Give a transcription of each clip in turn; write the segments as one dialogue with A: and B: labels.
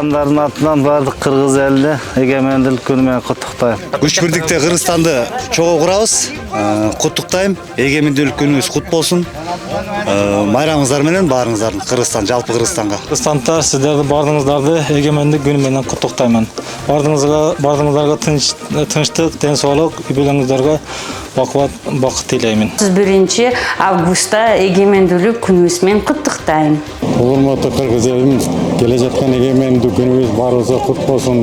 A: Кыргызстандардын атынан бардык кыргыз элине эгемендүүлүк күнү менен куттуктайм.
B: Күч бирдикте Кыргызстанды чогуу курабыз. Куттуктайм. Эгемендүүлүк күнүңүз кут болсун. Майрамыңыздар менен баарыңыздардын Кыргызстан, жалпы Кыргызстанга.
C: Кыргызстандықтар, сіздерді бардыңыздарды эгемендик күнү менен куттуктаймын. Бардыңыздарга тынчтык, денсаулык, үй бүлөңүздөргө бакыт тилеймин.
D: 31 августта эгемендүүлүк күнүбүз менен куттуктайм.
E: Урматтуу кыргыз элим, келе жаткан эгемендүүлүк күнүбүз баарыбызга кут болсун.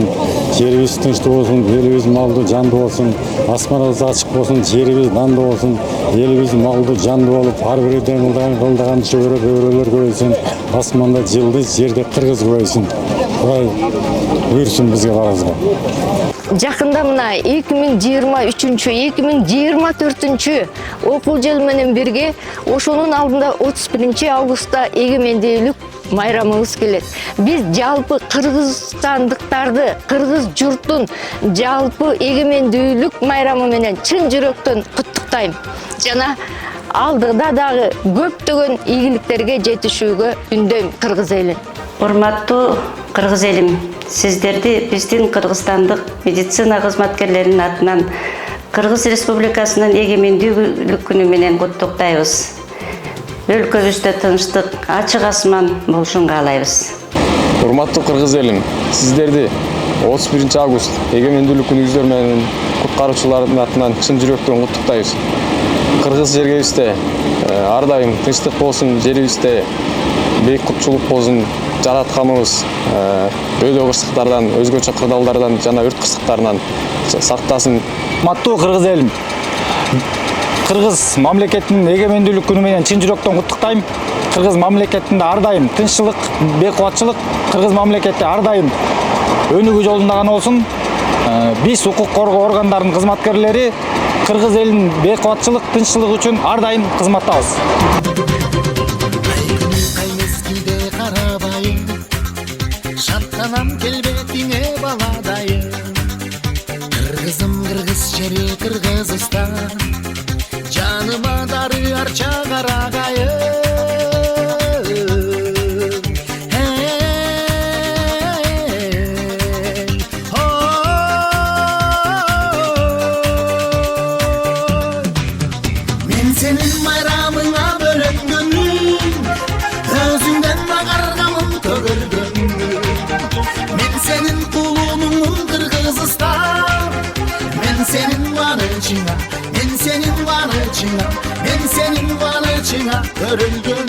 E: Жерибиз тынчтуу болсун, элибиз малдуу, жандуу болсун. Асманыбыз ачык болсун, жерибиз нандуу болсун. Элибиз малдуу, жандуу болуп, ар бирден кылдаган чөбөрөлөр көбөйсүн. Асманда жылдыз, жерде кыргыз көбөйсүн. Кудай буйрсун бизге барыбызга.
F: Жакында мына 2023-2024 окуу жылы менен бирге ошонун алдында 31 августта эгемендүүлүк майрамыбыз келет. Биз жалпы кыргызстандыктарды, кыргыз журтун жалпы эгемендүүлүк майрамы менен чын жүрөктөн куттуктайм. Жана алдыда дагы көптөгөн ийгиликтерге жетишүүгө үндөйм кыргыз элин.
D: Урматтуу кыргыз элим, сиздерди биздин кыргызстандык медицина кызматкерлеринин атынан Кыргыз Республикасынын эгемендүүлүк күнү менен куттуктайбыз. Өлкөбүздө тынчтык, ачык асман болушун каалайбыз.
G: Урматтуу кыргыз элим, сиздерди 31 август эгемендүүлүк күнүңүздөр менен куткаруучулардын атынан чын жүрөктөн куттуктайбыз. Кыргыз жергебизде ар дайым тынчтык болсун, жерибизде бейик кутчулук болсун, жаратканыбыз өлө кырсыктардан, өзгөчө кырдаалдардан жана өрт кырсыктарынан сактасын.
C: Урматтуу кыргыз элим, кыргыз мамлекетинин эгемендүүлүк күнү менен чын жүрөктөн куттуктайм. Кыргыз мамлекетинде ар дайым тынччылык, бейкубатчылык, кыргыз мамлекети ар дайым өнүгүү жолунда гана болсун. Биз укук коргоо органдарынын кызматкерлери кыргыз элинин бейкубатчылык, тынччылык үчүн ар дайым кызматтабыз.
H: Шаттанам келбетиңе баладайым, кыргызым кыргыз жери Кыргызстан, жаныма дары арча карагайым. Мен сенин майрамыңа бөлөнгөнмүн, өзүңдөн агаргамын көгөргөн. Men senin kulunum Kırgızistan, men senin varıcına, men senin varıcına, men senin varıcına örülgün.